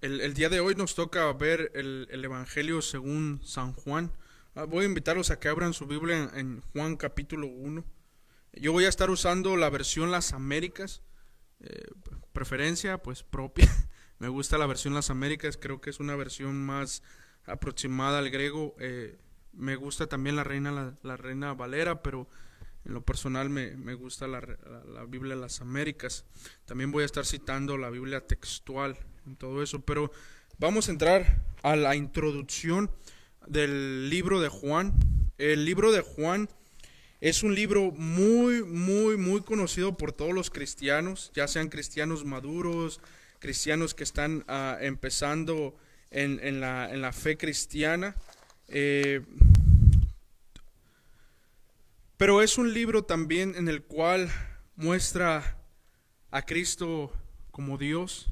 El día de hoy nos toca ver el Evangelio según San Juan. Voy a invitarlos a que abran su Biblia en Juan capítulo 1. Yo voy a estar usando la versión Las Américas, eh, preferencia pues propia. Me gusta la versión Las Américas, creo que es una versión más aproximada al griego. Me gusta también la Reina Valera, pero en lo personal me gusta la Biblia de las Américas. También voy a estar citando la Biblia textual en todo eso, pero vamos a entrar a la introducción del libro de Juan. El libro de Juan es un libro muy conocido por todos los cristianos, ya sean cristianos maduros, cristianos que están empezando en la fe cristiana. Eh, pero es un libro también en el cual muestra a Cristo como Dios.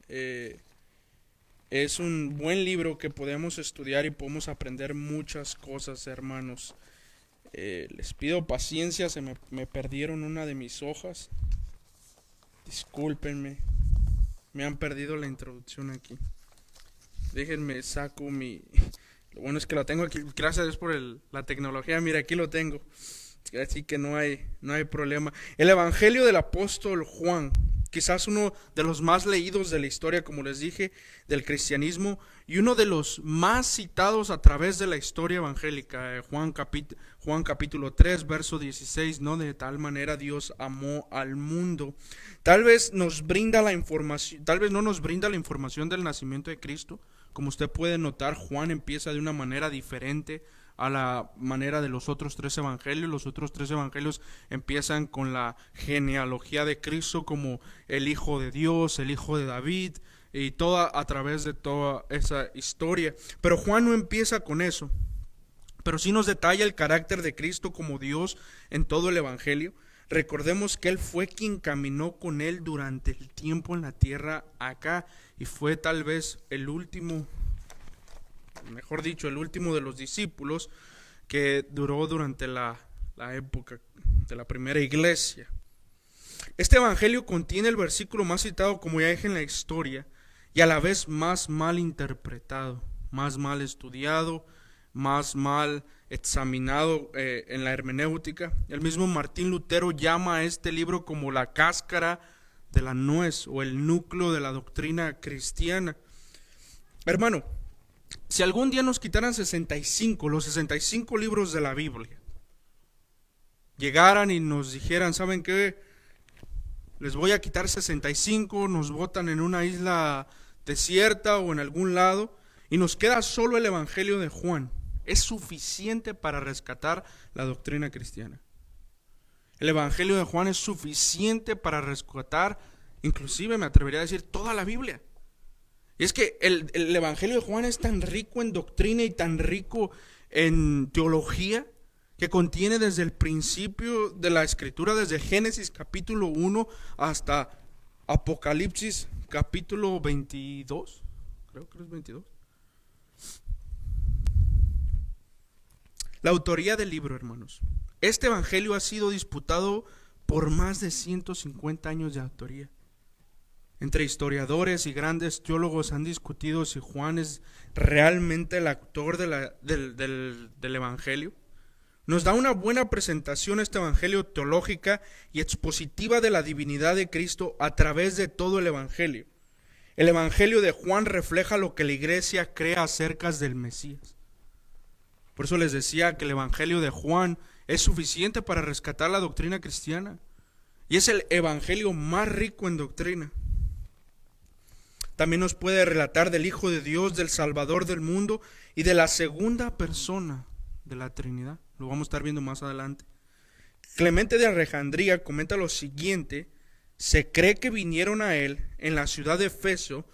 Eh, es un buen libro que podemos estudiar y podemos aprender muchas cosas, hermanos. Les pido paciencia, me perdieron una de mis hojas. Discúlpenme, me han perdido la introducción aquí. Déjenme saco mi... Lo bueno es que lo tengo aquí, gracias a Dios por la tecnología. Mira, aquí lo tengo. Así que no hay problema. El Evangelio del apóstol Juan, quizás uno de los más leídos de la historia, como les dije, del cristianismo, y uno de los más citados a través de la historia evangélica. Juan capítulo 3, verso 16, ¿no? De tal manera Dios amó al mundo. Tal vez nos brinda la información, tal vez no nos brinda la información del nacimiento de Cristo. Como usted puede notar, Juan empieza de una manera diferente a la manera de los otros tres evangelios. Los otros tres evangelios empiezan con la genealogía de Cristo como el Hijo de Dios, el Hijo de David, y toda a través de toda esa historia. Pero Juan no empieza con eso, pero sí nos detalla el carácter de Cristo como Dios en todo el evangelio. Recordemos que Él fue quien caminó con Él durante el tiempo en la tierra acá, y fue tal vez el último, mejor dicho, el último de los discípulos que duró durante la época de la primera iglesia. Este evangelio contiene el versículo más citado, como ya dije, en la historia, y a la vez más mal interpretado, más mal estudiado, más mal examinado en la hermenéutica. El mismo Martín Lutero llama a este libro como la cáscara de la nuez o el núcleo de la doctrina cristiana. Hermano, si algún día nos quitaran los 65 libros de la Biblia, llegaran y nos dijeran, ¿saben qué? Les voy a quitar 65, nos botan en una isla desierta o en algún lado, y nos queda solo el Evangelio de Juan. Es suficiente para rescatar la doctrina cristiana. El Evangelio de Juan es suficiente para rescatar, inclusive me atrevería a decir, toda la Biblia. Y es que el Evangelio de Juan es tan rico en doctrina y tan rico en teología, que contiene desde el principio de la escritura, desde Génesis capítulo 1 hasta Apocalipsis capítulo 22, creo que es 22. La autoría del libro, hermanos. Este evangelio ha sido disputado por más de 150 años de autoría. Entre historiadores y grandes teólogos han discutido si Juan es realmente el autor del evangelio. Nos da una buena presentación este evangelio teológica y expositiva de la divinidad de Cristo a través de todo el evangelio. El evangelio de Juan refleja lo que la iglesia cree acerca del Mesías. Por eso les decía que el evangelio de Juan es suficiente para rescatar la doctrina cristiana, y es el evangelio más rico en doctrina. También nos puede relatar del Hijo de Dios, del Salvador del mundo y de la segunda persona de la Trinidad. Lo vamos a estar viendo más adelante. Clemente de Alejandría comenta lo siguiente: se cree que vinieron a él en la ciudad de Efeso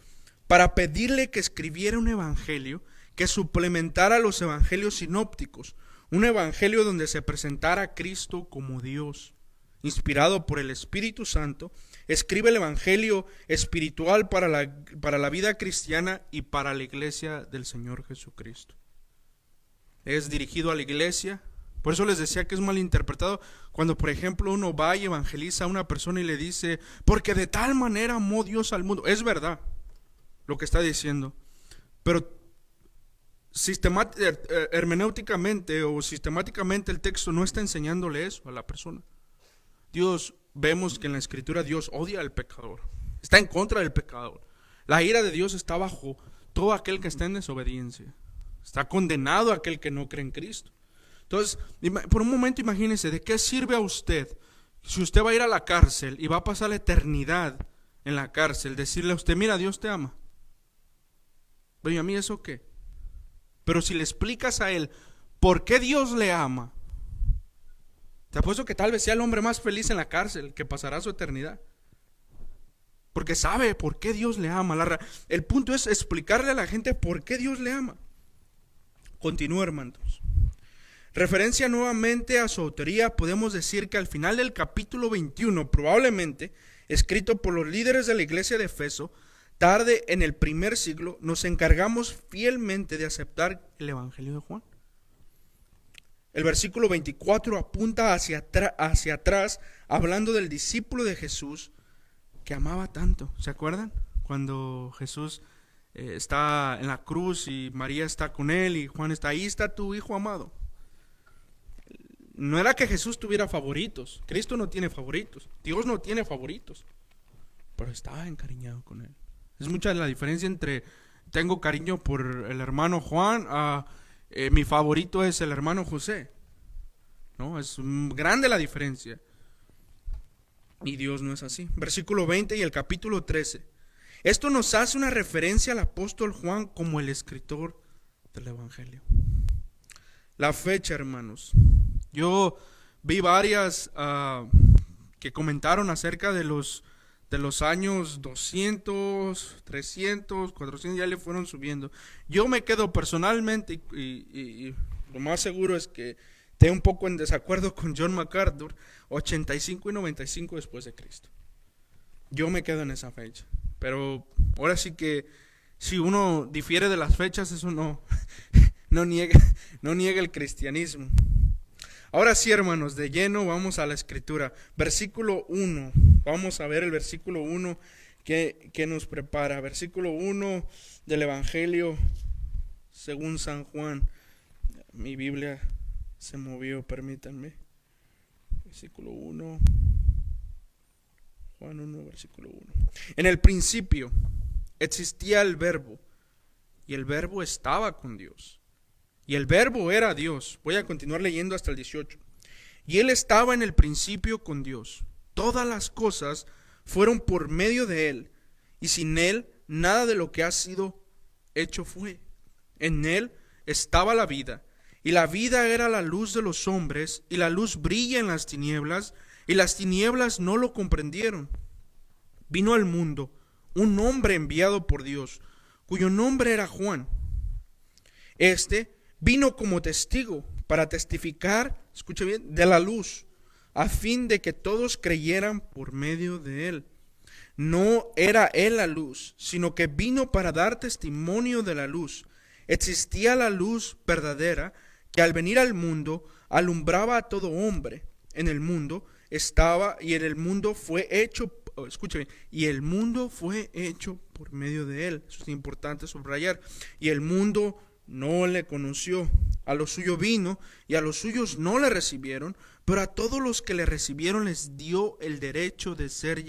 para pedirle que escribiera un evangelio que suplementara los evangelios sinópticos, un evangelio donde se presentara a Cristo como Dios. Inspirado por el Espíritu Santo, escribe el evangelio espiritual para la vida cristiana y para la iglesia del Señor Jesucristo. Es dirigido a la iglesia. Por eso les decía que es mal interpretado cuando, por ejemplo, uno va y evangeliza a una persona y le dice, porque de tal manera amó Dios al mundo. Es verdad, lo que está diciendo. Pero hermenéuticamente o sistemáticamente el texto no está enseñándole eso a la persona. Vemos que en la Escritura Dios odia al pecador, está en contra del pecador. La ira de Dios está bajo todo aquel que está en desobediencia. Está condenado aquel que no cree en Cristo. Entonces, por un momento imagínese, ¿de qué sirve a usted si usted va a ir a la cárcel y va a pasar la eternidad en la cárcel, decirle a usted, mira, Dios te ama? Pero ¿y a mí eso qué? Pero si le explicas a él por qué Dios le ama, te apuesto que tal vez sea el hombre más feliz en la cárcel, que pasará su eternidad. Porque sabe por qué Dios le ama. El punto es explicarle a la gente por qué Dios le ama. Continúa, hermanos. Referencia nuevamente a su autoría, podemos decir que al final del capítulo 21, probablemente escrito por los líderes de la iglesia de Efeso, tarde en el primer siglo, nos encargamos fielmente de aceptar el Evangelio de Juan. El versículo 24 apunta hacia atrás, hablando del discípulo de Jesús que amaba tanto. ¿Se acuerdan? Cuando Jesús está en la cruz y María está con él y Juan está ahí, está tu hijo amado. No era que Jesús tuviera favoritos. Cristo no tiene favoritos. Dios no tiene favoritos. Pero estaba encariñado con él. Es mucha la diferencia entre tengo cariño por el hermano Juan a mi favorito es el hermano José. No, es grande la diferencia. Y Dios no es así. Versículo 20 y el capítulo 13. Esto nos hace una referencia al apóstol Juan como el escritor del Evangelio. La fecha, hermanos. Yo vi varias que comentaron acerca de los años 200, 300, 400, ya le fueron subiendo. Yo me quedo personalmente, y lo más seguro es que esté un poco en desacuerdo con John MacArthur, 85 y 95 después de Cristo. Yo me quedo en esa fecha. Pero ahora sí que si uno difiere de las fechas, eso no niega el cristianismo. Ahora sí, hermanos, de lleno vamos a la escritura. Versículo 1. Vamos a ver el versículo 1 que nos prepara. Versículo 1 del Evangelio según San Juan. Mi Biblia se movió, permítanme. Versículo 1. Juan 1, versículo 1. En el principio existía el Verbo, y el Verbo estaba con Dios. Y el Verbo era Dios. Voy a continuar leyendo hasta el 18. Y Él estaba en el principio con Dios. Todas las cosas fueron por medio de Él, y sin Él nada de lo que ha sido hecho fue. En Él estaba la vida, y la vida era la luz de los hombres, y la luz brilla en las tinieblas, y las tinieblas no lo comprendieron. Vino al mundo un hombre enviado por Dios, cuyo nombre era Juan. Este vino como testigo para testificar, escuche bien, de la luz, a fin de que todos creyeran por medio de él. No era él la luz, sino que vino para dar testimonio de la luz. Existía la luz verdadera que al venir al mundo alumbraba a todo hombre. En el mundo estaba y en el mundo fue hecho, escuche bien, y el mundo fue hecho por medio de él. Eso es importante subrayar. Y el mundo no le conoció. A lo suyo vino y a los suyos no le recibieron, pero a todos los que le recibieron les dio el derecho de ser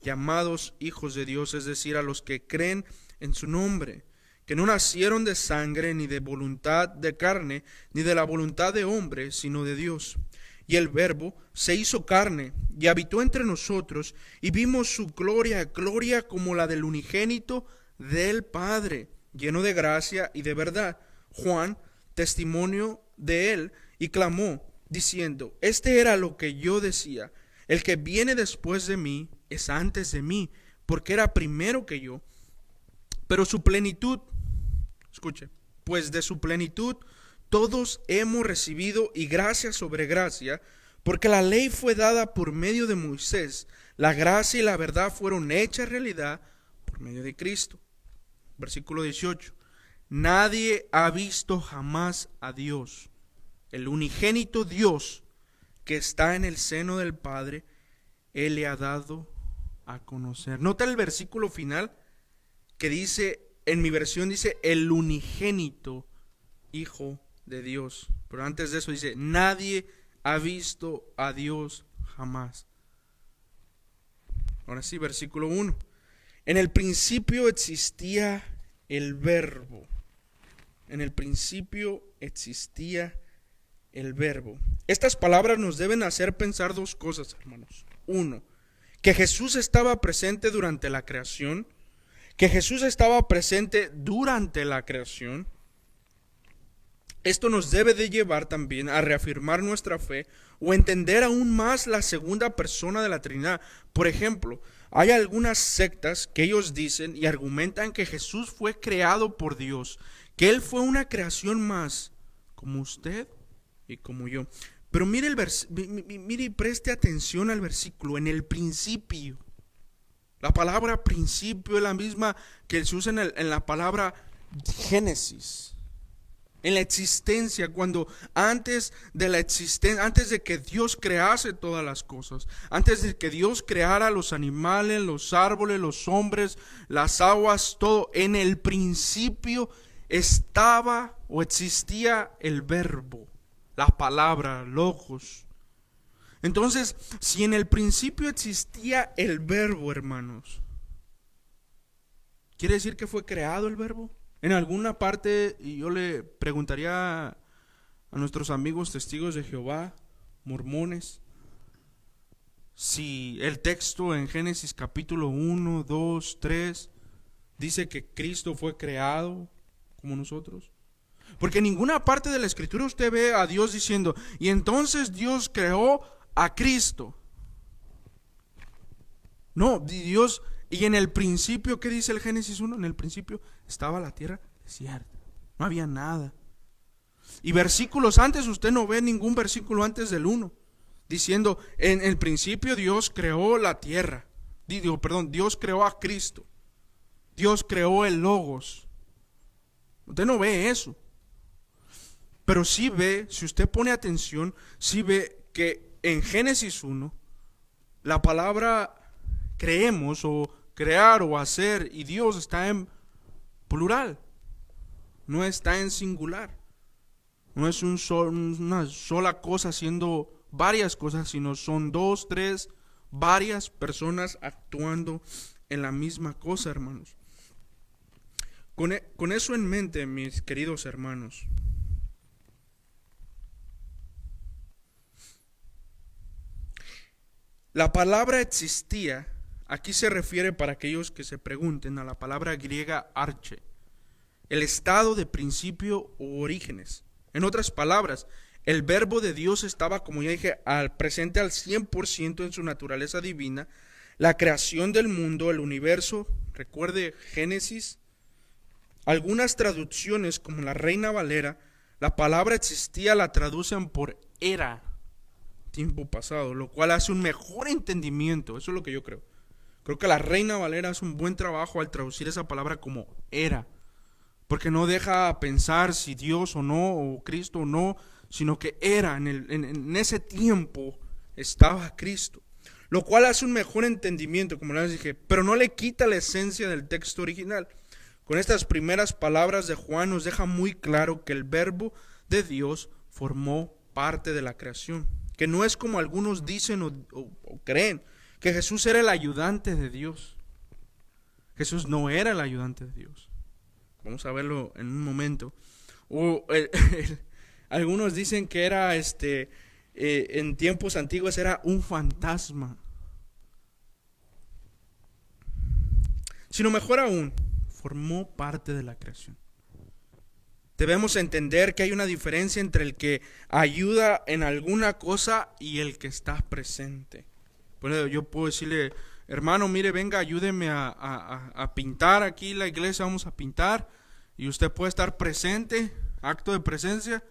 llamados hijos de Dios, es decir, a los que creen en su nombre, que no nacieron de sangre, ni de voluntad de carne, ni de la voluntad de hombre, sino de Dios. Y el Verbo se hizo carne y habitó entre nosotros, y vimos su gloria, gloria como la del unigénito del Padre, lleno de gracia y de verdad. Juan testimonio de él y clamó, diciendo: este era lo que yo decía, el que viene después de mí es antes de mí, porque era primero que yo. Pero su plenitud, escuche, pues de su plenitud todos hemos recibido, y gracia sobre gracia, porque la ley fue dada por medio de Moisés, la gracia y la verdad fueron hechas realidad por medio de Cristo. Versículo 18. Nadie ha visto jamás a Dios, el unigénito Dios que está en el seno del Padre, Él le ha dado a conocer. Nota el versículo final, que dice, en mi versión dice, el unigénito Hijo de Dios. Pero antes de eso dice, nadie ha visto a Dios jamás. Ahora sí, versículo 1. En el principio existía el Verbo. En el principio existía el Verbo. Estas palabras nos deben hacer pensar dos cosas, hermanos. Uno, que Jesús estaba presente durante la creación. Que Jesús estaba presente durante la creación. Esto nos debe de llevar también a reafirmar nuestra fe o entender aún más la segunda persona de la Trinidad. Por ejemplo, hay algunas sectas que ellos dicen y argumentan que Jesús fue creado por Dios, que Él fue una creación más, como usted y como yo. Pero mire mire y preste atención al versículo, en el principio. La palabra principio es la misma que se usa en la palabra Génesis. En la existencia, cuando antes de que Dios crease todas las cosas, antes de que Dios creara los animales, los árboles, los hombres, las aguas, todo, en el principio estaba o existía el Verbo, la palabra, logos. Entonces, si en el principio existía el Verbo, hermanos, ¿quiere decir que fue creado el Verbo? En alguna parte, y yo le preguntaría a nuestros amigos testigos de Jehová, mormones, si el texto en Génesis capítulo 1, 2, 3 dice que Cristo fue creado como nosotros. Porque en ninguna parte de la Escritura usted ve a Dios diciendo, y entonces Dios creó a Cristo. No, Dios... Y en el principio, ¿qué dice el Génesis 1? En el principio estaba la tierra desierta, no había nada. Y versículos antes, usted no ve ningún versículo antes del 1, diciendo, en el principio Dios creó la tierra. Dios creó a Cristo. Dios creó el Logos. Usted no ve eso. Pero sí ve, si usted pone atención, sí ve que en Génesis 1, la palabra creemos o crear o hacer, y Dios está en plural, no está en singular. No es una sola cosa haciendo varias cosas, sino son dos, tres, varias personas actuando en la misma cosa, hermanos. Con eso en mente, mis queridos hermanos, la palabra existía. Aquí se refiere, para aquellos que se pregunten, a la palabra griega arche, el estado de principio o orígenes. En otras palabras, el Verbo de Dios estaba, como ya dije, presente al 100% en su naturaleza divina. La creación del mundo, el universo, recuerde Génesis. Algunas traducciones, como la Reina Valera, la palabra existía la traducen por era, tiempo pasado, lo cual hace un mejor entendimiento. Eso es lo que yo creo. Creo que la Reina Valera hace un buen trabajo al traducir esa palabra como era, porque no deja pensar si Dios o no, o Cristo o no, sino que era, en ese tiempo estaba Cristo, lo cual hace un mejor entendimiento, como les dije, pero no le quita la esencia del texto original. Con estas primeras palabras de Juan nos deja muy claro que el Verbo de Dios formó parte de la creación, que no es como algunos dicen o creen, que Jesús era el ayudante de Dios. Jesús no era el ayudante de Dios. Vamos a verlo en un momento. Algunos dicen que era en tiempos antiguos era un fantasma. Sino mejor aún, formó parte de la creación. Debemos entender que hay una diferencia entre el que ayuda en alguna cosa y el que está presente. Bueno, yo puedo decirle, hermano, mire, venga, ayúdeme a pintar aquí la iglesia, vamos a pintar, y usted puede estar presente, acto de presencia,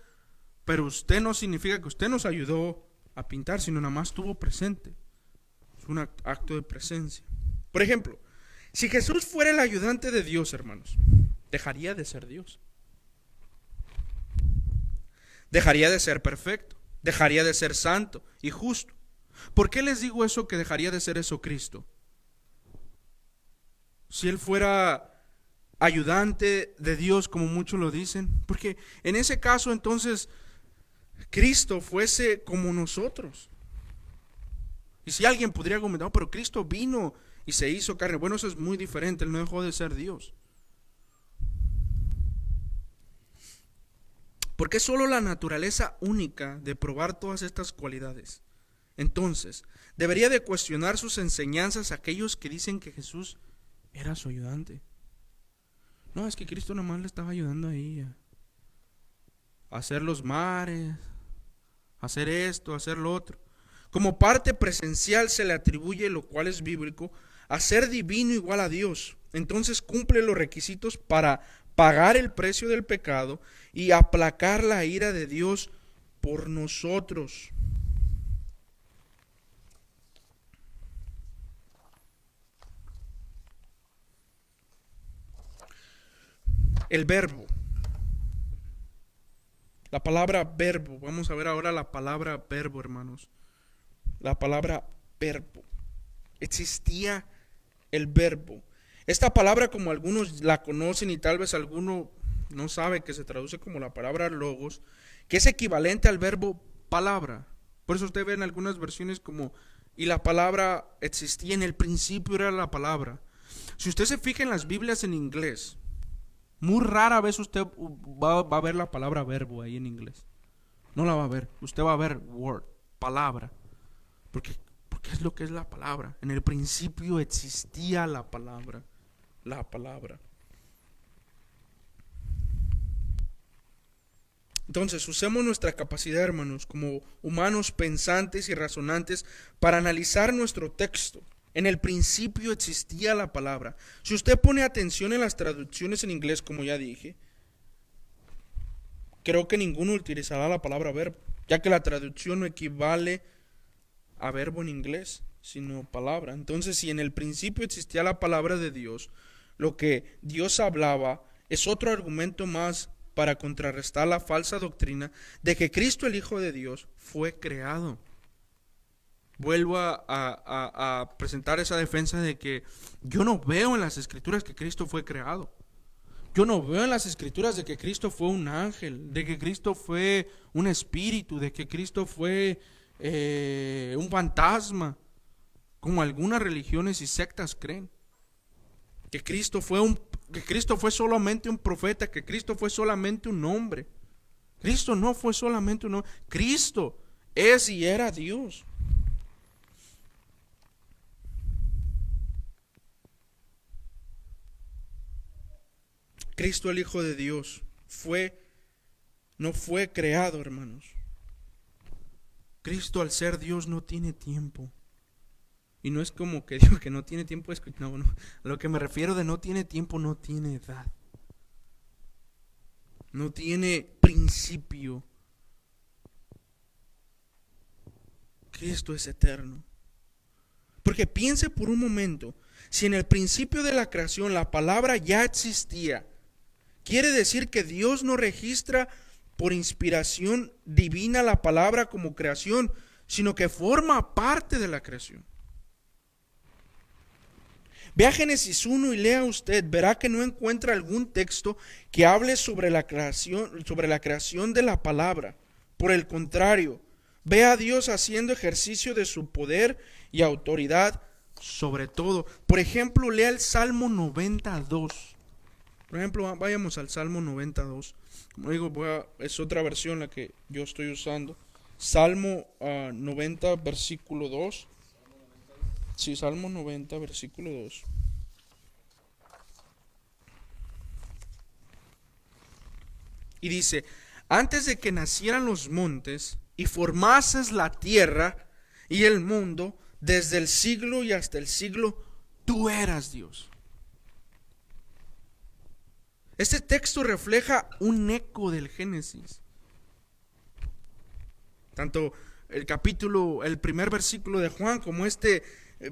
pero usted no significa que usted nos ayudó a pintar, sino nada más estuvo presente. Es un acto de presencia. Por ejemplo, si Jesús fuera el ayudante de Dios, hermanos, dejaría de ser Dios. Dejaría de ser perfecto, dejaría de ser santo y justo. ¿Por qué les digo eso, que dejaría de ser eso Cristo? Si Él fuera ayudante de Dios, como muchos lo dicen. Porque en ese caso entonces Cristo fuese como nosotros. Y si alguien podría argumentar, "Oh, pero Cristo vino y se hizo carne". Bueno, eso es muy diferente, Él no dejó de ser Dios. Porque es solo la naturaleza única de probar todas estas cualidades. Entonces, debería de cuestionar sus enseñanzas aquellos que dicen que Jesús era su ayudante. No, es que Cristo nomás le estaba ayudando ahí a hacer los mares, a hacer esto, a hacer lo otro. Como parte presencial se le atribuye, lo cual es bíblico, a ser divino igual a Dios. Entonces cumple los requisitos para pagar el precio del pecado y aplacar la ira de Dios por nosotros. El verbo. La palabra verbo. Vamos a ver ahora la palabra verbo, hermanos. La palabra verbo. Existía el verbo. Esta palabra, como algunos la conocen y tal vez alguno no sabe, que se traduce como la palabra logos, que es equivalente al verbo palabra. Por eso usted ve en algunas versiones como, y la palabra existía, en el principio era la palabra. Si usted se fija en las Biblias en inglés, muy rara vez usted va a ver la palabra verbo ahí en inglés. No la va a ver. Usted va a ver word, palabra. Porque es lo que es la palabra. En el principio existía la palabra. La palabra. Entonces, usemos nuestra capacidad, hermanos, como humanos pensantes y razonantes, para analizar nuestro texto. En el principio existía la palabra. Si usted pone atención en las traducciones en inglés, como ya dije, creo que ninguno utilizará la palabra verbo, ya que la traducción no equivale a verbo en inglés, sino palabra. Entonces, si en el principio existía la palabra de Dios, lo que Dios hablaba es otro argumento más para contrarrestar la falsa doctrina de que Cristo, el Hijo de Dios, fue creado. Vuelvo a presentar esa defensa de que yo no veo en las Escrituras que Cristo fue creado. Yo no veo en las Escrituras de que Cristo fue un ángel, de que Cristo fue un espíritu, de que Cristo fue un fantasma, como algunas religiones y sectas creen. Que Cristo fue solamente un profeta, que Cristo fue solamente un hombre. Cristo no fue solamente un hombre. Cristo es y era Dios. Cristo, el Hijo de Dios, no fue creado, hermanos. Cristo, al ser Dios, no tiene tiempo. Y no es como que digo que no tiene tiempo. No. A lo que me refiero de no tiene tiempo, no tiene edad. No tiene principio. Cristo es eterno. Porque piense por un momento, si en el principio de la creación la palabra ya existía, quiere decir que Dios no registra por inspiración divina la palabra como creación, sino que forma parte de la creación. Vea Génesis 1 y lea usted, verá que no encuentra algún texto que hable sobre la creación de la palabra. Por el contrario, ve a Dios haciendo ejercicio de su poder y autoridad sobre todo. Por ejemplo, lea el Salmo 92. Por ejemplo, vayamos al Salmo 92. Como digo, es otra versión la que yo estoy usando. Salmo 90, versículo 2. Sí, Salmo 90, versículo 2. Y dice, antes de que nacieran los montes y formases la tierra y el mundo, desde el siglo y hasta el siglo, tú eras Dios. Este texto refleja un eco del Génesis. Tanto el primer versículo de Juan, como este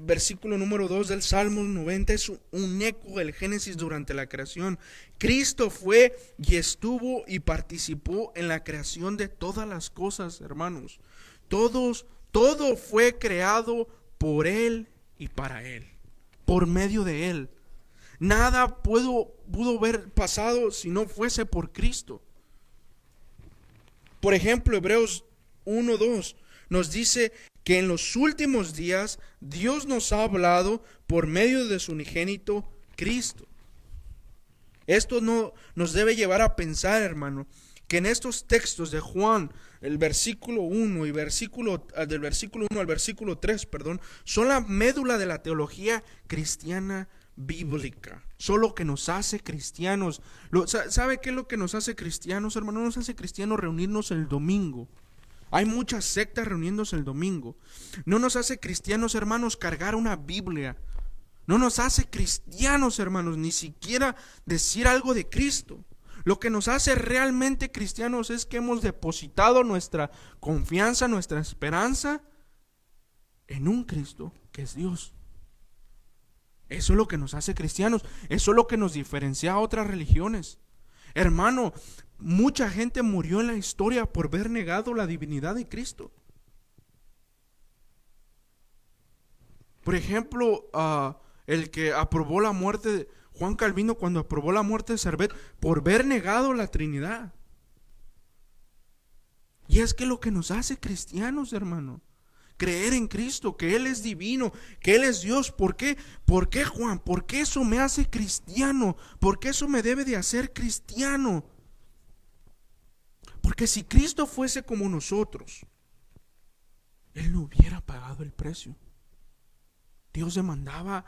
versículo número 2 del Salmo 90 es un eco del Génesis durante la creación. Cristo fue y estuvo y participó en la creación de todas las cosas, hermanos. Todo fue creado por Él y para Él, por medio de Él. Nada pudo haber pasado si no fuese por Cristo. Por ejemplo, Hebreos 1:2 nos dice que en los últimos días Dios nos ha hablado por medio de su unigénito Cristo. Esto no nos debe llevar a pensar, hermano, que en estos textos de Juan, el versículo 1 y del versículo 1 al versículo 3, son la médula de la teología cristiana bíblica. Son lo que nos hace cristianos. ¿Sabe qué es lo que nos hace cristianos, hermano? Nos hace cristianos reunirnos el domingo. Hay muchas sectas reuniéndose el domingo. No nos hace cristianos, hermanos, cargar una Biblia. No nos hace cristianos, hermanos, ni siquiera decir algo de Cristo. Lo que nos hace realmente cristianos es que hemos depositado nuestra confianza, nuestra esperanza en un Cristo que es Dios. Eso es lo que nos hace cristianos. Eso es lo que nos diferencia a otras religiones. Hermano, mucha gente murió en la historia por haber negado la divinidad de Cristo. Por ejemplo, el que aprobó la muerte de Juan Calvino, cuando aprobó la muerte de Servet, por haber negado la Trinidad. Y es que lo que nos hace cristianos, hermano, creer en Cristo, que Él es divino, que Él es Dios. ¿Por qué? ¿Por qué, Juan? ¿Por qué eso me hace cristiano? ¿Por qué eso me debe de hacer cristiano? Porque si Cristo fuese como nosotros, Él no hubiera pagado el precio. Dios demandaba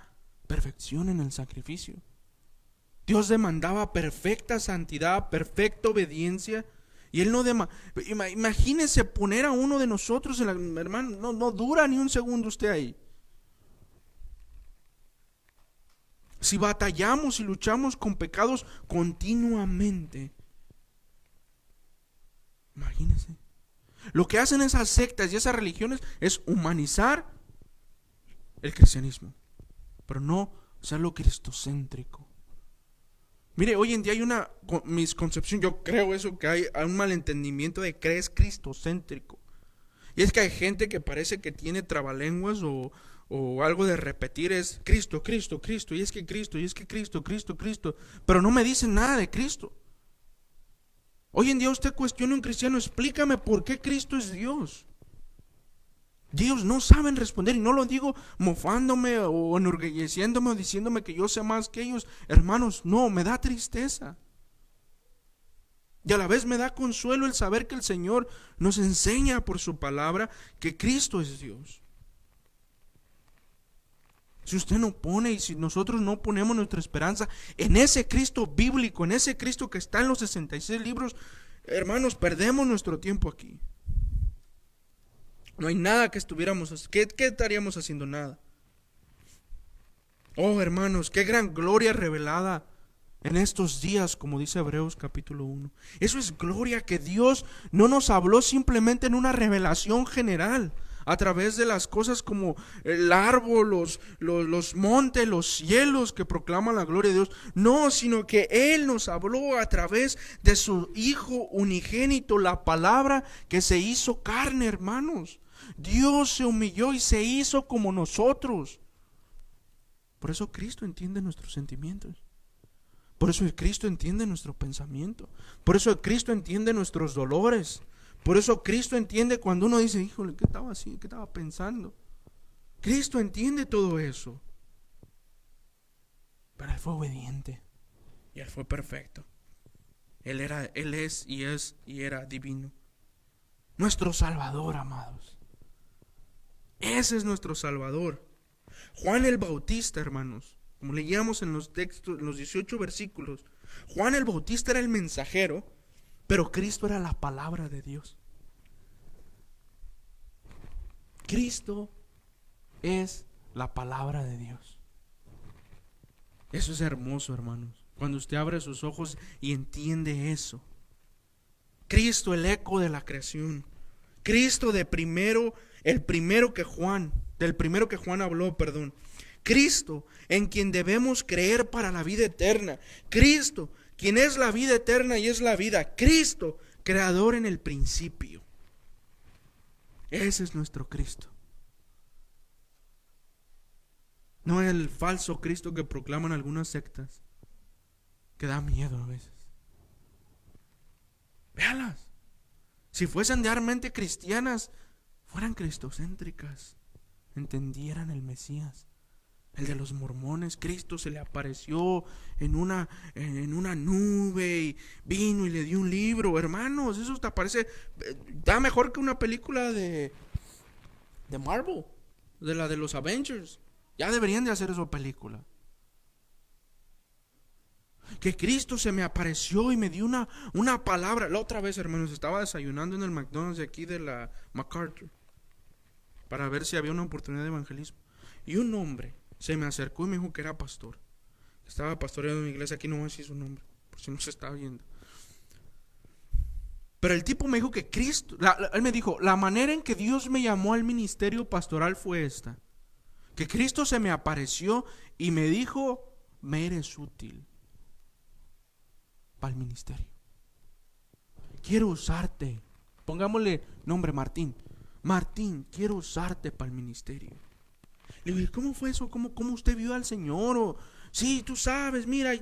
perfección en el sacrificio. Dios demandaba perfecta santidad, perfecta obediencia. Y Él no imagínese poner a uno de nosotros hermano, no dura ni un segundo usted ahí. Si batallamos y luchamos con pecados continuamente, imagínese. Lo que hacen esas sectas y esas religiones es humanizar el cristianismo, pero no hacerlo cristocéntrico. Mire, hoy en día hay una misconcepción, yo creo eso, que hay un malentendimiento de que es cristocéntrico. Y es que hay gente que parece que tiene trabalenguas o algo de repetir, es Cristo, Cristo, Cristo, y es que Cristo, y es que Cristo, Cristo, Cristo, pero no me dicen nada de Cristo. Hoy en día usted cuestiona a un cristiano, explícame por qué Cristo es Dios. Ellos no saben responder, y no lo digo mofándome o enorgulleciéndome o diciéndome que yo sé más que ellos. Hermanos, no, me da tristeza. Y a la vez me da consuelo el saber que el Señor nos enseña por su palabra que Cristo es Dios. Si usted no pone y si nosotros no ponemos nuestra esperanza en ese Cristo bíblico, en ese Cristo que está en los 66 libros, hermanos, perdemos nuestro tiempo aquí. No hay nada que ¿qué estaríamos haciendo? Nada. Oh, hermanos, qué gran gloria revelada en estos días, como dice Hebreos capítulo 1. Eso es gloria, que Dios no nos habló simplemente en una revelación general, a través de las cosas como el árbol, los montes, los cielos que proclaman la gloria de Dios. No, sino que Él nos habló a través de su Hijo unigénito, la palabra que se hizo carne, hermanos. Dios se humilló y se hizo como nosotros. Por eso Cristo entiende nuestros sentimientos. Por eso Cristo entiende nuestro pensamiento. Por eso Cristo entiende nuestros dolores. Por eso Cristo entiende cuando uno dice, híjole, ¿qué estaba pensando? Cristo entiende todo eso. Pero Él fue obediente. Y Él fue perfecto. Él es y era divino. Nuestro Salvador, amados. Ese es nuestro Salvador. Juan el Bautista, hermanos, como leíamos en los textos, en los 18 versículos, Juan el Bautista era el mensajero, pero Cristo era la palabra de Dios. Cristo es la palabra de Dios. Eso es hermoso, hermanos, cuando usted abre sus ojos y entiende eso. Cristo, el eco de la creación. Cristo del primero que Juan habló, Cristo, en quien debemos creer para la vida eterna. Cristo, quien es la vida eterna y es la vida. Cristo, creador en el principio. Ese es nuestro Cristo. No el falso Cristo que proclaman algunas sectas, que da miedo a veces. Véalas. Si fuesen realmente cristianas, fueran cristocéntricas, entendieran el Mesías. El de los mormones, Cristo se le apareció en una nube y vino y le dio un libro. Hermanos, eso te parece, da mejor que una película de Marvel, de la de los Avengers. Ya deberían de hacer esa película. Que Cristo se me apareció y me dio una palabra. La otra vez, hermanos, estaba desayunando en el McDonald's de aquí de la MacArthur para ver si había una oportunidad de evangelismo. Y un hombre se me acercó y me dijo que era pastor. Estaba pastoreando en mi iglesia, aquí no voy a decir su nombre, por si no se está viendo. Pero el tipo me dijo que Cristo, él me dijo, la manera en que Dios me llamó al ministerio pastoral fue esta. Que Cristo se me apareció y me dijo, me eres útil para el ministerio. Quiero usarte. Pongámosle nombre Martín. Martín, quiero usarte para el ministerio. Le digo, ¿cómo fue eso? ¿Cómo usted vio al Señor? O, sí, tú sabes, mira,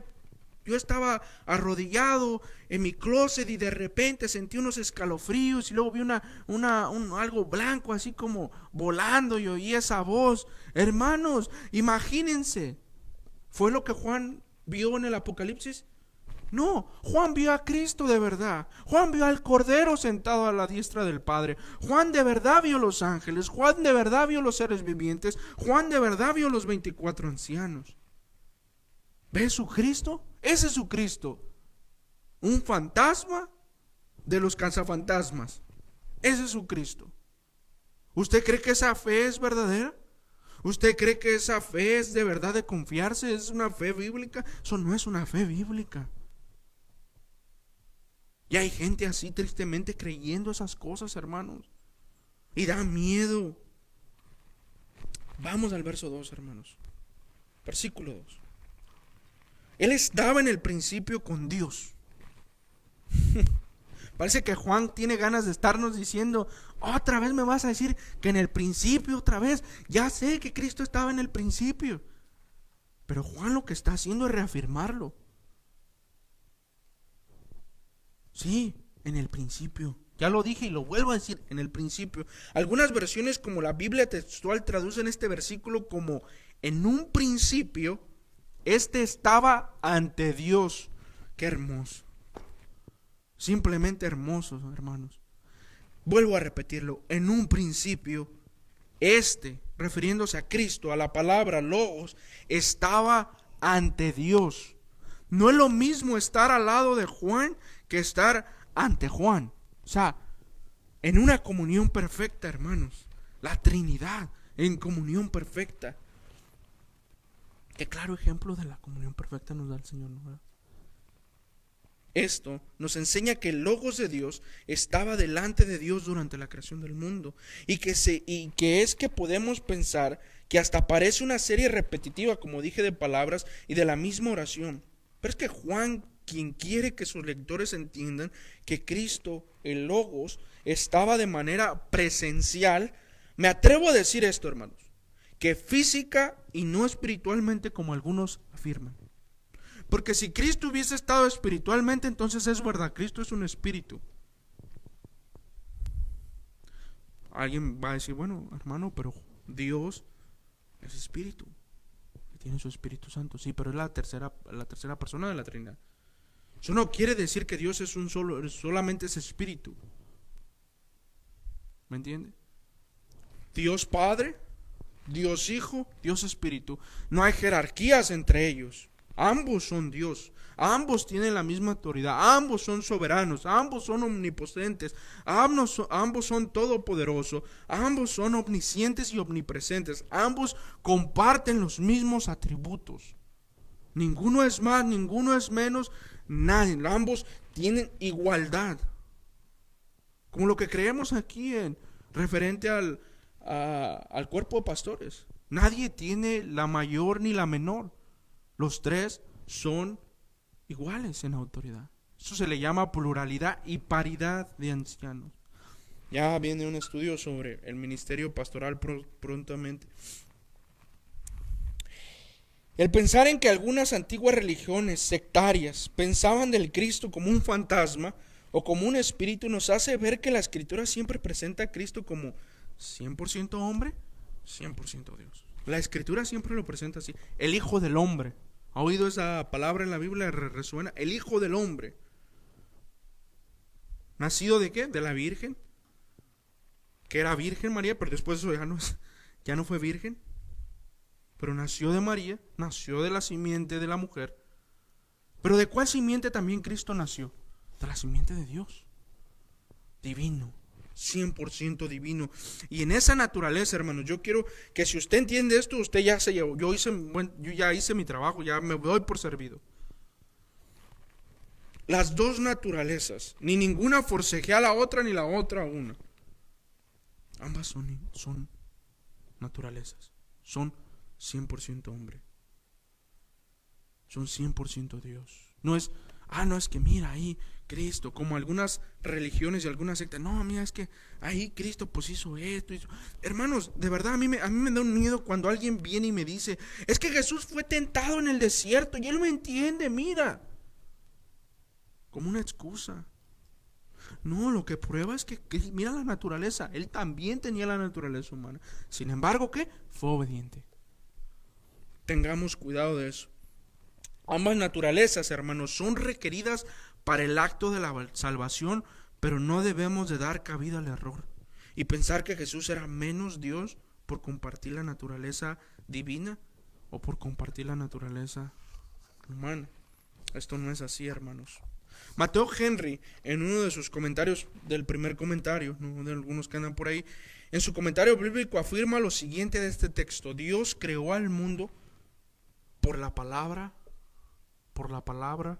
yo estaba arrodillado en mi closet y de repente sentí unos escalofríos y luego vi algo blanco así como volando y oí esa voz. Hermanos, imagínense, ¿fue lo que Juan vio en el Apocalipsis? No, Juan vio a Cristo de verdad. Juan vio al Cordero sentado a la diestra del Padre. Juan de verdad vio los ángeles. Juan de verdad vio los seres vivientes. Juan de verdad vio los 24 ancianos. ¿Ves su Cristo? Ese es su Cristo. Un fantasma de los cazafantasmas. Ese es su Cristo. ¿Usted cree que esa fe es verdadera? ¿Usted cree que esa fe es de verdad de confiarse? ¿Es una fe bíblica? Eso no es una fe bíblica. Y hay gente así tristemente creyendo esas cosas, hermanos. Y da miedo. Vamos al verso 2, hermanos. Versículo 2. Él estaba en el principio con Dios. Parece que Juan tiene ganas de estarnos diciendo, otra vez me vas a decir que en el principio, otra vez. Ya sé que Cristo estaba en el principio. Pero Juan lo que está haciendo es reafirmarlo. Sí, en el principio. Ya lo dije y lo vuelvo a decir, en el principio. Algunas versiones como la Biblia textual traducen este versículo como en un principio, estaba ante Dios. Qué hermoso. Simplemente hermoso, hermanos. Vuelvo a repetirlo, en un principio, refiriéndose a Cristo, a la palabra Logos, estaba ante Dios. No es lo mismo estar al lado de Juan que estar ante Juan. O sea, en una comunión perfecta, hermanos. La Trinidad en comunión perfecta. Qué claro ejemplo de la comunión perfecta nos da el Señor, ¿no? Esto nos enseña que el Logos de Dios estaba delante de Dios durante la creación del mundo y que es que podemos pensar que hasta parece una serie repetitiva, como dije, de palabras y de la misma oración. Pero es que Juan, quien quiere que sus lectores entiendan que Cristo, el Logos, estaba de manera presencial, me atrevo a decir esto, hermanos, que física y no espiritualmente como algunos afirman. Porque si Cristo hubiese estado espiritualmente, entonces es verdad, Cristo es un espíritu. Alguien va a decir, bueno, hermano, pero Dios es espíritu, tiene su Espíritu Santo. Sí, pero es la tercera persona de la Trinidad. Eso no quiere decir que Dios es solamente es espíritu. ¿Me entiende? Dios Padre, Dios Hijo, Dios Espíritu. No hay jerarquías entre ellos. Ambos son Dios, ambos tienen la misma autoridad, ambos son soberanos, ambos son omnipotentes, ambos son todopoderosos, ambos son omniscientes y omnipresentes, ambos comparten los mismos atributos. Ninguno es más, ninguno es menos, nadie, ambos tienen igualdad. Como lo que creemos aquí en referente al cuerpo de pastores. Nadie tiene la mayor ni la menor. Los tres son iguales en autoridad. Eso se le llama pluralidad y paridad de ancianos. Ya viene un estudio sobre el ministerio pastoral prontamente. El pensar en que algunas antiguas religiones sectarias pensaban del Cristo como un fantasma o como un espíritu nos hace ver que la Escritura siempre presenta a Cristo como 100% hombre, 100% Dios. La Escritura siempre lo presenta así, el Hijo del Hombre. ¿Ha oído esa palabra en la Biblia? Resuena, el Hijo del Hombre. ¿Nacido de qué? De la Virgen. Que era Virgen María, pero después eso ya no fue virgen. Pero nació de María, nació de la simiente de la mujer. Pero ¿de cuál simiente también Cristo nació? De la simiente de Dios. Divino, 100% divino. Y en esa naturaleza, hermanos, yo quiero que si usted entiende esto, usted ya se llevó. Yo ya hice mi trabajo, ya me doy por servido. Las dos naturalezas, ni ninguna forcejea a la otra, ni la otra a una. Ambas son naturalezas, son 100% hombre, son 100% Dios. No es que mira ahí Cristo, como algunas religiones y algunas sectas. No, mira, es que ahí Cristo pues hizo esto. Hermanos, de verdad a mí me da un miedo cuando alguien viene y me dice, es que Jesús fue tentado en el desierto y él me entiende, mira. Como una excusa. No, lo que prueba es que mira la naturaleza. Él también tenía la naturaleza humana. Sin embargo, ¿qué? Fue obediente. Tengamos cuidado de eso. Ambas naturalezas, hermanos, son requeridas para el acto de la salvación, pero no debemos de dar cabida al error y pensar que Jesús era menos Dios por compartir la naturaleza divina o por compartir la naturaleza humana. Esto no es así, hermanos. Mateo Henry, en uno de sus comentarios del primer comentario, no de algunos que andan por ahí, en su comentario bíblico afirma lo siguiente de este texto: Dios creó al mundo por la palabra, por la palabra,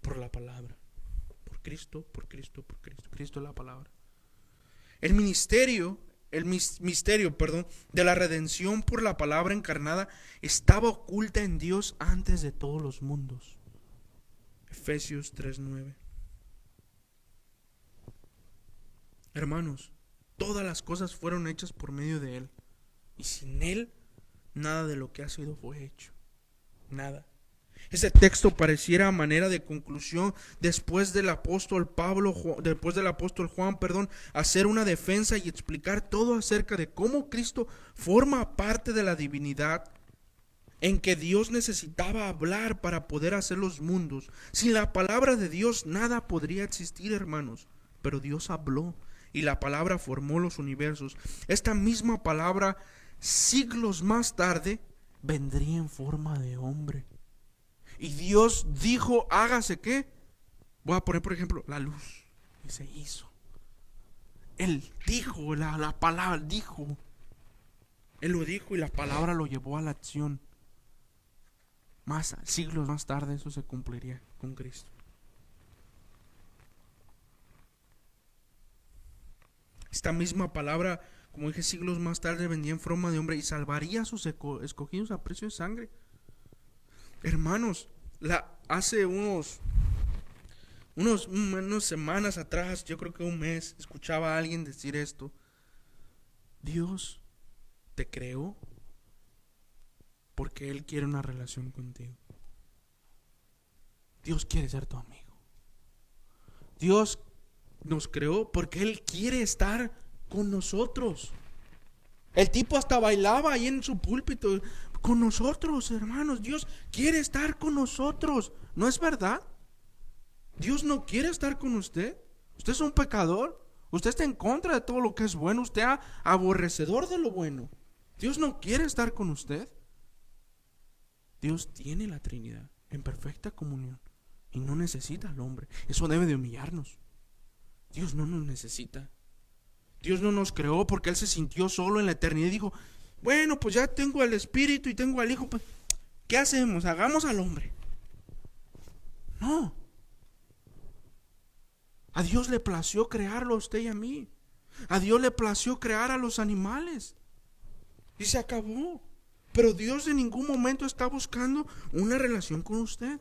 por la palabra. Por Cristo, por Cristo, por Cristo. Cristo es la palabra. El misterio de la redención por la palabra encarnada estaba oculta en Dios antes de todos los mundos. Efesios 3:9. Hermanos, todas las cosas fueron hechas por medio de Él, y sin Él nada de lo que ha sido fue hecho. Nada. Ese texto pareciera a manera de conclusión después del apóstol Juan, hacer una defensa y explicar todo acerca de cómo Cristo forma parte de la divinidad, en que Dios necesitaba hablar para poder hacer los mundos. Sin la palabra de Dios nada podría existir, hermanos, pero Dios habló y la palabra formó los universos. Esta misma palabra, siglos más tarde, vendría en forma de hombre. Y Dios dijo, hágase ¿qué? Voy a poner por ejemplo la luz. Y se hizo. Él dijo, la palabra dijo. Él lo dijo y la palabra lo llevó a la acción. Siglos más tarde eso se cumpliría con Cristo. Esta misma palabra, como dije, siglos más tarde vendría en forma de hombre y salvaría a sus escogidos a precio de sangre. Hermanos, hace unas semanas atrás, yo creo que un mes, escuchaba a alguien decir esto: Dios te creó porque Él quiere una relación contigo. Dios quiere ser tu amigo. Dios nos creó porque Él quiere estar con nosotros. El tipo hasta bailaba ahí en su púlpito con nosotros, hermanos. Dios quiere estar con nosotros. ¿No es verdad? Dios no quiere estar con usted. Usted es un pecador. Usted está en contra de todo lo que es bueno. Usted es aborrecedor de lo bueno. Dios no quiere estar con usted. Dios tiene la Trinidad en perfecta comunión y no necesita al hombre. Eso debe de humillarnos. Dios no nos necesita. Dios no nos creó porque Él se sintió solo en la eternidad y dijo: bueno, pues ya tengo al Espíritu y tengo al Hijo, pues, ¿qué hacemos? Hagamos al hombre. No. A Dios le plació crearlo a usted y a mí. A Dios le plació crear a los animales. Y se acabó. Pero Dios en ningún momento está buscando una relación con usted.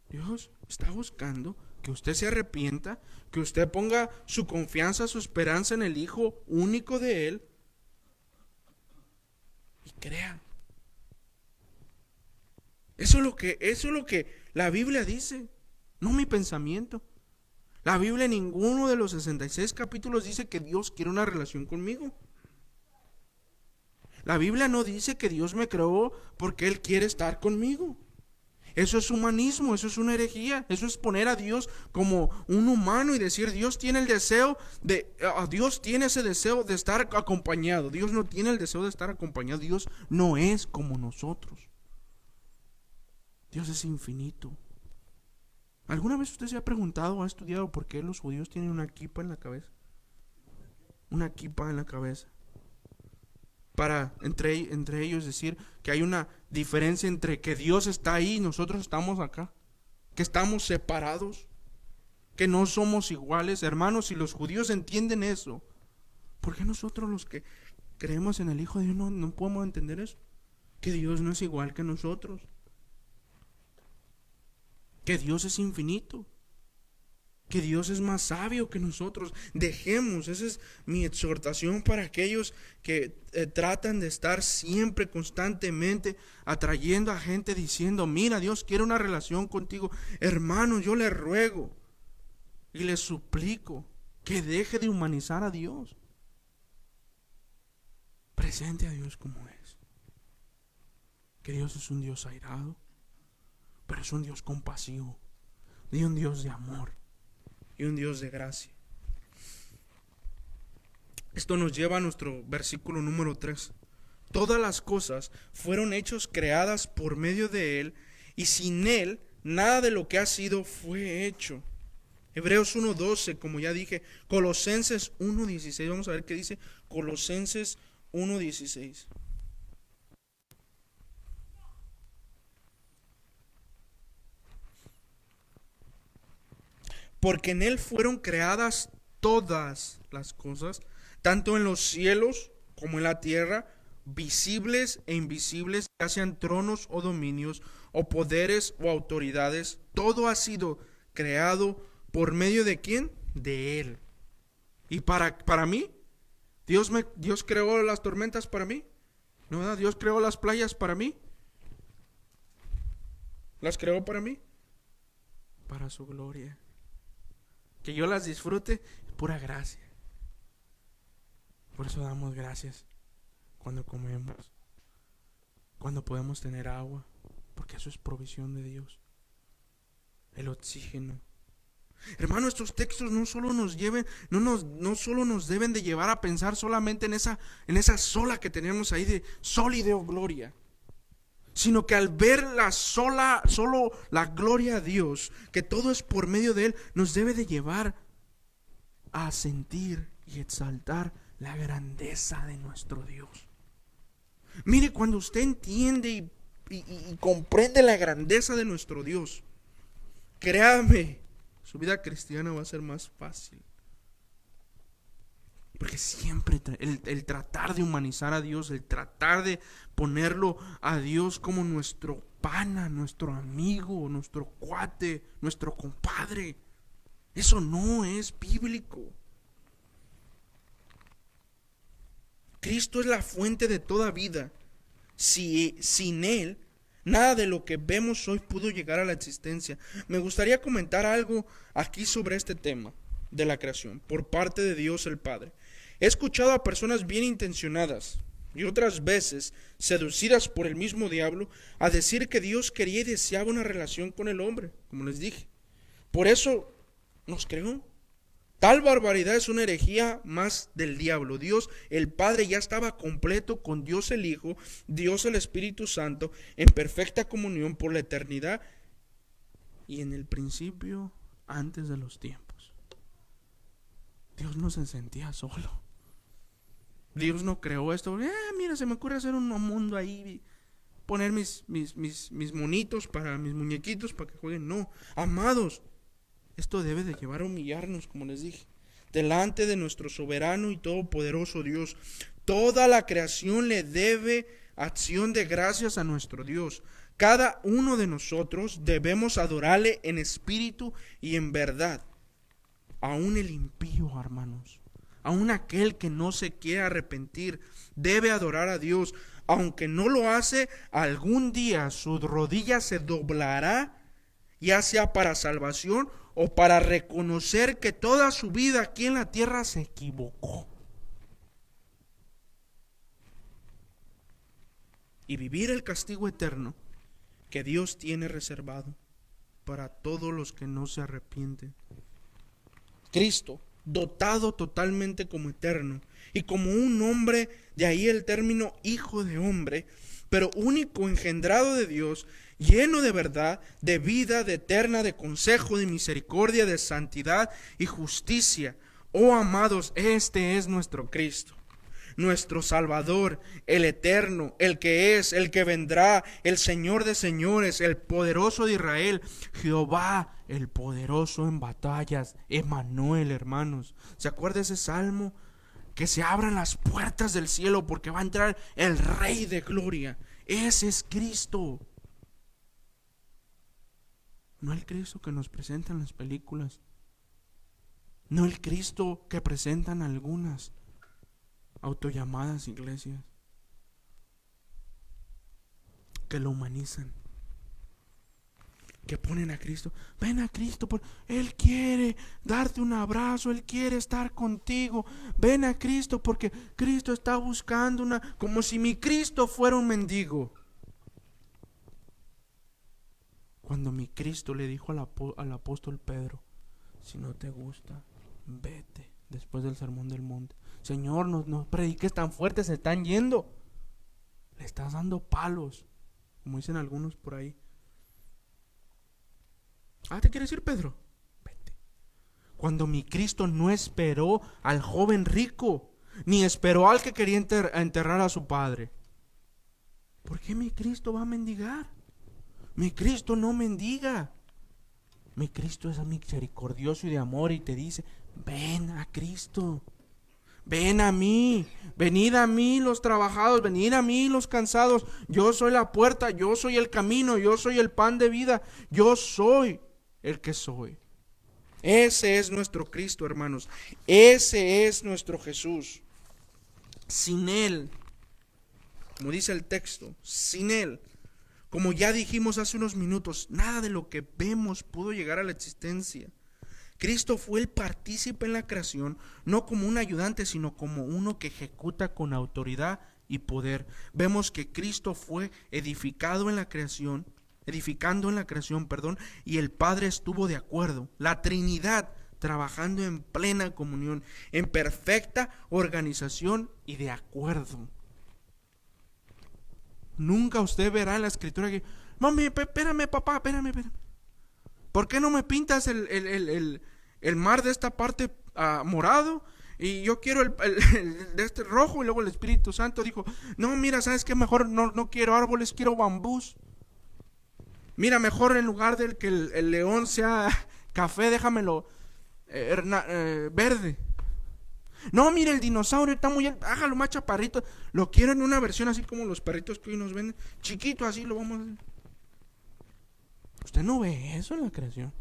Dios está buscando que usted se arrepienta, que usted ponga su confianza, su esperanza en el Hijo único de Él y crea. Eso es lo que la Biblia dice, no mi pensamiento. La Biblia en ninguno de los 66 capítulos dice que Dios quiere una relación conmigo. La Biblia no dice que Dios me creó porque Él quiere estar conmigo. Eso es humanismo, eso es una herejía, eso es poner a Dios como un humano y decir Dios tiene el deseo Dios tiene ese deseo de estar acompañado. Dios no tiene el deseo de estar acompañado. Dios no es como nosotros. Dios es infinito. ¿Alguna vez usted se ha preguntado o ha estudiado por qué los judíos tienen una kipa en la cabeza? Una kipa en la cabeza. Para entre ellos decir que hay una diferencia entre que Dios está ahí y nosotros estamos acá, que estamos separados, que no somos iguales. Hermanos, si los judíos entienden eso, ¿por qué nosotros los que creemos en el Hijo de Dios no podemos entender eso? Que Dios no es igual que nosotros, que Dios es infinito, que Dios es más sabio que nosotros. Dejemos, esa es mi exhortación para aquellos que tratan de estar siempre, constantemente atrayendo a gente diciendo, mira, Dios quiere una relación contigo. Hermano, yo le ruego y le suplico que deje de humanizar a Dios. Presente a Dios como es. Que Dios es un Dios airado, pero es un Dios compasivo y un Dios de amor y un Dios de gracia. Esto nos lleva a nuestro versículo número 3. Todas las cosas fueron hechas creadas por medio de Él, y sin Él nada de lo que ha sido fue hecho. Hebreos 1:12, como ya dije. Colosenses 1:16. Vamos a ver qué dice Colosenses 1:16. Porque en Él fueron creadas todas las cosas, tanto en los cielos como en la tierra, visibles e invisibles, ya sean tronos o dominios, o poderes o autoridades. Todo ha sido creado por medio de ¿quién? De Él. Y para mí, Dios creó las tormentas para mí. ¿No, verdad? Dios creó las playas para mí. Las creó para mí. Para su gloria. Que yo las disfrute, pura gracia. Por eso damos gracias cuando comemos, cuando podemos tener agua, porque eso es provisión de Dios. El oxígeno. Hermano, estos textos no solo nos deben de llevar a pensar solamente en esa sola que tenemos ahí de sol y de gloria, sino que al ver solo la gloria a Dios, que todo es por medio de Él, nos debe de llevar a sentir y exaltar la grandeza de nuestro Dios. Mire, cuando usted entiende y comprende la grandeza de nuestro Dios, créame, su vida cristiana va a ser más fácil. Porque siempre el tratar de humanizar a Dios, el tratar de ponerlo a Dios como nuestro pana, nuestro amigo, nuestro cuate, nuestro compadre, eso no es bíblico. Cristo es la fuente de toda vida. Sin Él, nada de lo que vemos hoy pudo llegar a la existencia. Me gustaría comentar algo aquí sobre este tema de la creación por parte de Dios el Padre. He escuchado a personas bien intencionadas y otras veces seducidas por el mismo diablo a decir que Dios quería y deseaba una relación con el hombre, como les dije. Por eso nos creó. Tal barbaridad es una herejía más del diablo. Dios el Padre ya estaba completo con Dios el Hijo, Dios el Espíritu Santo, en perfecta comunión por la eternidad y en el principio, antes de los tiempos. Dios no se sentía solo. Dios no creó esto. Mira, se me ocurre hacer un mundo ahí, poner mis monitos mis muñequitos para que jueguen. No, amados, esto debe de llevar a humillarnos, como les dije, delante de nuestro soberano y todopoderoso Dios. Toda la creación le debe acción de gracias a nuestro Dios. Cada uno de nosotros debemos adorarle en espíritu y en verdad. Aún el impío, hermanos, aún aquel que no se quiere arrepentir, debe adorar a Dios. aunque no lo hace, algún día su rodilla se doblará, ya sea para salvación o para reconocer que toda su vida aquí en la tierra se equivocó. Y vivir el castigo eterno que Dios tiene reservado para todos los que no se arrepienten. Cristo, dotado totalmente como eterno y como un hombre, de ahí el término hijo de hombre, pero único, engendrado de Dios, lleno de verdad, de vida, de eterna, de consejo, de misericordia, de santidad y justicia. Oh amados, este es nuestro Cristo, nuestro Salvador, el eterno, el que es, el que vendrá, el Señor de señores, el poderoso de Israel, Jehová, el poderoso en batallas, Emmanuel, hermanos. ¿Se acuerda ese salmo? Que se abran las puertas del cielo porque va a entrar el Rey de gloria. Ese es Cristo. No el Cristo que nos presentan las películas, no el Cristo que presentan algunas autollamadas iglesias que lo humanizan, que ponen a Cristo. Ven a Cristo, Él quiere darte un abrazo, Él quiere estar contigo. Ven a Cristo porque Cristo está buscando como si mi Cristo fuera un mendigo. Cuando mi Cristo le dijo al apóstol Pedro, si no te gusta, vete, después del sermón del monte. Señor, no prediques tan fuerte, se están yendo. Le estás dando palos, como dicen algunos por ahí. ¿Te quieres ir, Pedro? Vete. Cuando mi Cristo no esperó al joven rico, ni esperó al que quería enterrar a su padre. ¿Por qué mi Cristo va a mendigar? Mi Cristo no mendiga. Mi Cristo es misericordioso y de amor y te dice, ven a Cristo. Ven a mí, venid a mí los trabajados, venid a mí los cansados. Yo soy la puerta, yo soy el camino, yo soy el pan de vida, yo soy el que soy. Ese es nuestro Cristo, hermanos. Ese es nuestro Jesús. Sin Él, como dice el texto, sin Él, como ya dijimos hace unos minutos, nada de lo que vemos pudo llegar a la existencia. Cristo fue el partícipe en la creación, no como un ayudante, sino como uno que ejecuta con autoridad y poder. Vemos que Cristo fue edificando en la creación, y el Padre estuvo de acuerdo. La Trinidad trabajando en plena comunión, en perfecta organización y de acuerdo. Nunca usted verá en la Escritura que, mami, espérame, papá, espérame. ¿Por qué no me pintas el mar de esta parte morado? Y yo quiero el de este rojo. Y luego el Espíritu Santo dijo, no, mira, ¿sabes qué? Mejor no quiero árboles, quiero bambús. Mira, mejor en lugar del que el león sea café, déjamelo verde. No, mira, el dinosaurio está muy... hágalo más chaparrito. Lo quiero en una versión así como los perritos que hoy nos venden. Chiquito, así lo vamos a hacer. Usted no ve eso en la creación.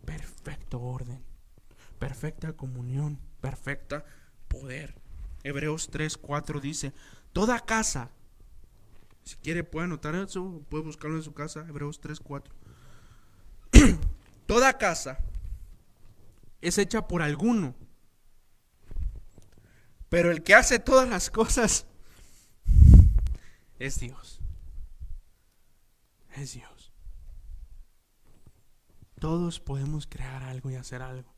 Perfecto orden, perfecta comunión, perfecta poder. Hebreos 3:4 dice, toda casa, si quiere puede anotar eso, puede buscarlo en su casa. Hebreos 3:4. Toda casa es hecha por alguno, pero el que hace todas las cosas es Dios. Es Dios. Todos podemos crear algo y hacer algo,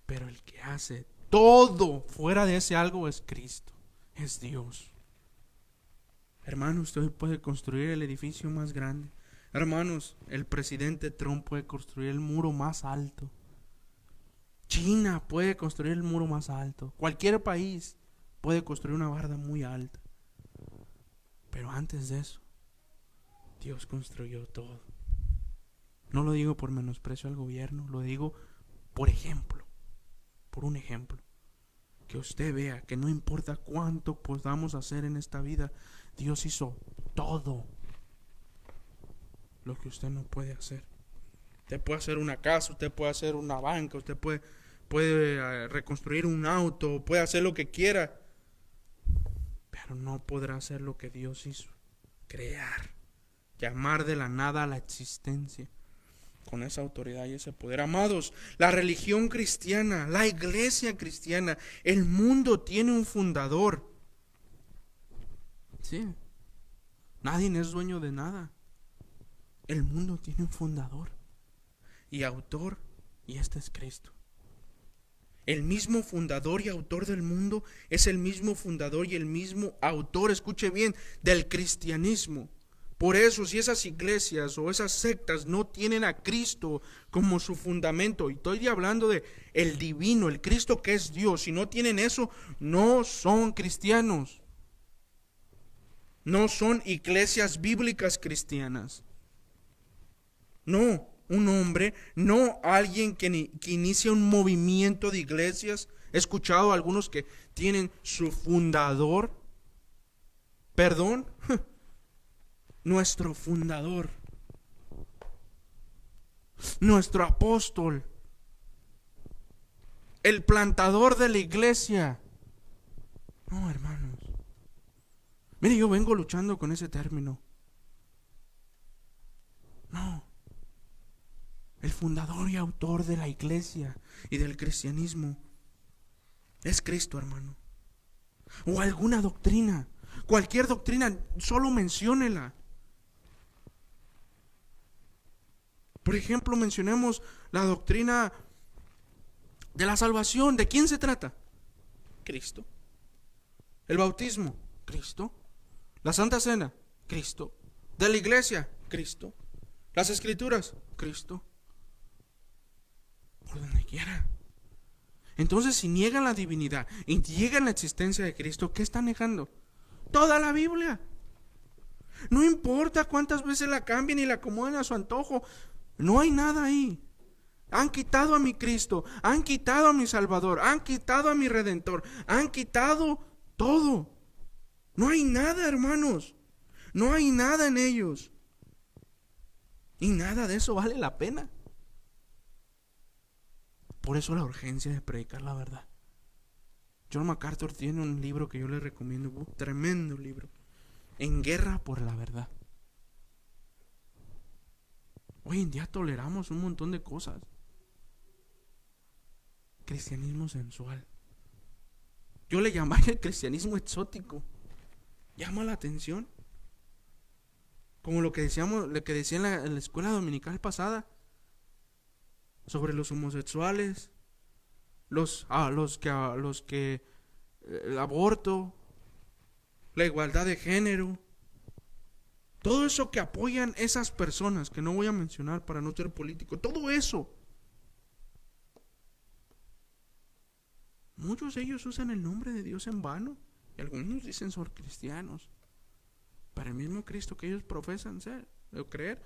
pero el que hace todo fuera de ese algo es Cristo, es Dios. Hermanos, usted puede construir el edificio más grande. Hermanos, el presidente Trump puede construir el muro más alto. China puede construir el muro más alto. Cualquier país puede construir una barda muy alta. Pero antes de eso, Dios construyó todo. No lo digo por menosprecio al gobierno, lo digo por ejemplo, por un ejemplo. Que usted vea que no importa cuánto podamos hacer en esta vida, Dios hizo todo lo que usted no puede hacer. Usted puede hacer una casa, usted puede hacer una banca, usted puede reconstruir un auto, puede hacer lo que quiera. Pero pero no podrá hacer lo que Dios hizo: crear, llamar de la nada a la existencia, con esa autoridad y ese poder. Amados, la religión cristiana, la iglesia cristiana, el mundo tiene un fundador. Sí, nadie es dueño de nada. El mundo tiene un fundador y autor, y este es Cristo. El mismo fundador y autor del mundo es el mismo fundador y el mismo autor, escuche bien, del cristianismo. Por eso, si esas iglesias o esas sectas no tienen a Cristo como su fundamento, y estoy hablando de el divino, el Cristo que es Dios, si no tienen eso, no son cristianos. No son iglesias bíblicas cristianas. No, un hombre, no alguien que inicia un movimiento de iglesias. He escuchado a algunos que tienen su fundador, nuestro fundador, nuestro apóstol, el plantador de la iglesia. No, hermanos. Mire, yo vengo luchando con ese término. No. El fundador y autor de la iglesia y del cristianismo es Cristo, hermano. O alguna doctrina, cualquier doctrina, solo menciónela. Por ejemplo, mencionemos la doctrina de la salvación. ¿De quién se trata? Cristo. El bautismo, Cristo. La Santa Cena, Cristo. De la iglesia, Cristo. Las Escrituras, Cristo. Por donde quiera. Entonces, si niegan la divinidad y niegan la existencia de Cristo, ¿qué están negando? Toda la Biblia. No importa cuántas veces la cambien y la acomoden a su antojo, no hay nada ahí. Han quitado a mi Cristo, han quitado a mi Salvador, han quitado a mi Redentor, han quitado todo. No hay nada, hermanos. No hay nada en ellos. Y nada de eso vale la pena. Por eso la urgencia de predicar la verdad. John MacArthur tiene un libro que yo le recomiendo, un tremendo libro, En guerra por la verdad. Hoy en día toleramos un montón de cosas. Cristianismo sensual. Yo le llamaría el cristianismo exótico. Llama la atención. Como lo que decíamos, lo que decía en la escuela dominical pasada, sobre los homosexuales, el aborto, la igualdad de género, todo eso que apoyan esas personas que no voy a mencionar para no ser político, todo eso, muchos de ellos usan el nombre de Dios en vano y algunos dicen ser cristianos, para el mismo Cristo que ellos profesan ser o creer,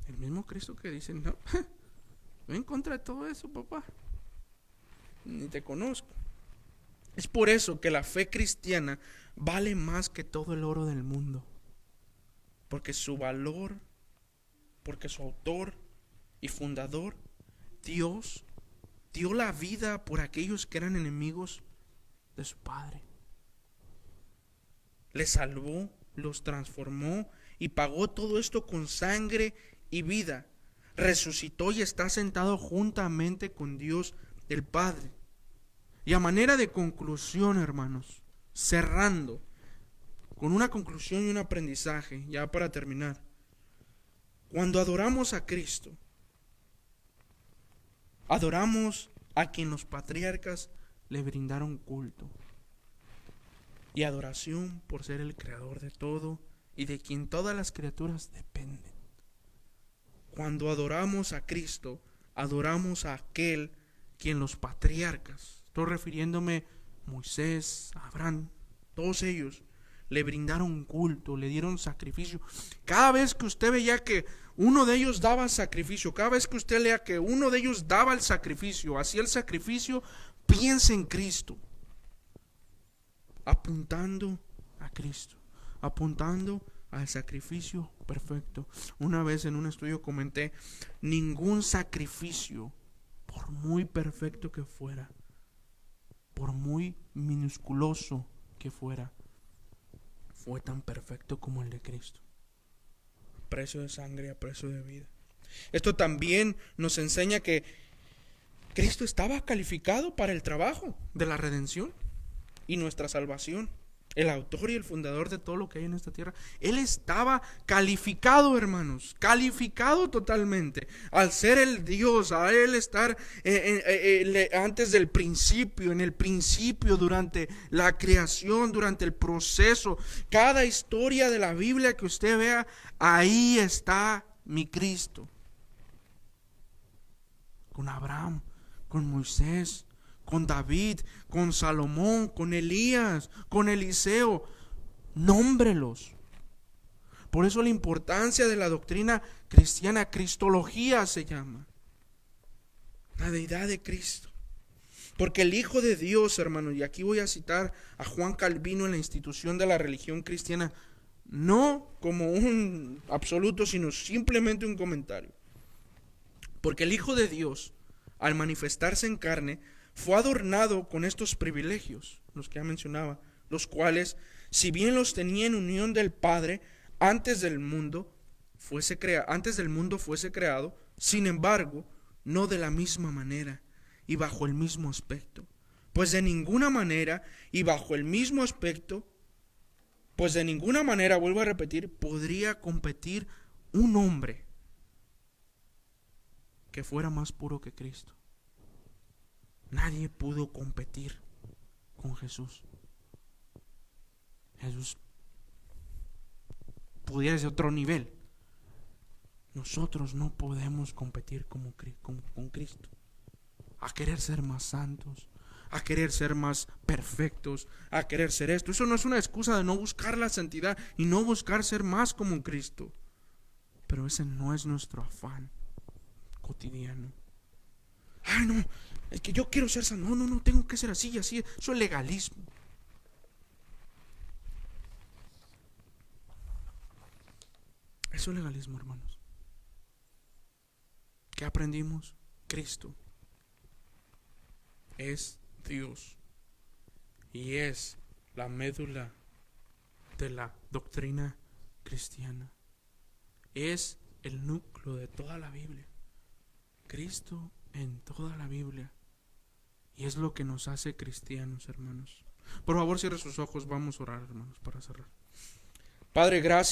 el mismo Cristo que dicen no, voy en contra de todo eso, papá, ni te conozco. Es por eso que la fe cristiana vale más que todo el oro del mundo, porque su valor, porque su autor y fundador, Dios, dio la vida por aquellos que eran enemigos de su Padre. Les salvó, los transformó y pagó todo esto con sangre y vida. Resucitó y está sentado juntamente con Dios el Padre. Y a manera de conclusión, hermanos, cerrando con una conclusión y un aprendizaje, ya para terminar. Cuando adoramos a Cristo, adoramos a quien los patriarcas le brindaron culto y adoración por ser el creador de todo y de quien todas las criaturas dependen. Cuando adoramos a Cristo, adoramos a aquel quien los patriarcas, estoy refiriéndome a Moisés, a Abraham, todos ellos le brindaron culto, le dieron sacrificio. Cada vez que usted veía que uno de ellos daba sacrificio, cada vez que usted lea que uno de ellos daba el sacrificio, hacía el sacrificio, piense en Cristo, apuntando a Cristo, apuntando al sacrificio perfecto. Una vez en un estudio comenté, ningún sacrificio, por muy perfecto que fuera, por muy minusculoso que fuera, fue tan perfecto como el de Cristo. Precio de sangre a precio de vida. Esto también nos enseña que Cristo estaba calificado para el trabajo de la redención y nuestra salvación. El autor y el fundador de todo lo que hay en esta tierra. Él estaba calificado, hermanos, calificado totalmente. Al ser el Dios, a Él estar antes del principio, en el principio, durante la creación, durante el proceso. Cada historia de la Biblia que usted vea, ahí está mi Cristo. Con Abraham, con Moisés, con David, con Salomón, con Elías, con Eliseo. Nómbrelos. Por eso la importancia de la doctrina cristiana, cristología se llama. La deidad de Cristo. Porque el Hijo de Dios, hermanos, y aquí voy a citar a Juan Calvino en la institución de la religión cristiana, no como un absoluto, sino simplemente un comentario. Porque el Hijo de Dios, al manifestarse en carne, fue adornado con estos privilegios, los que ya mencionaba, los cuales, si bien los tenía en unión del Padre, antes del mundo fuese creado, sin embargo, no de la misma manera y bajo el mismo aspecto. Pues de ninguna manera, vuelvo a repetir, podría competir un hombre que fuera más puro que Cristo. Nadie pudo competir con Jesús. Jesús pudiera ser otro nivel. Nosotros no podemos competir con Cristo. A querer ser más santos, a querer ser más perfectos, a querer ser esto. Eso no es una excusa de no buscar la santidad y no buscar ser más como Cristo. Pero ese no es nuestro afán cotidiano. Ay, no, es que yo quiero ser santo. No, tengo que ser así y así. Eso es legalismo. Eso es legalismo, hermanos. ¿Qué aprendimos? Cristo es Dios y es la médula de la doctrina cristiana. Es el núcleo de toda la Biblia. Cristo en toda la Biblia. Y es lo que nos hace cristianos, hermanos. Por favor, cierre sus ojos. Vamos a orar, hermanos, para cerrar. Padre, gracias.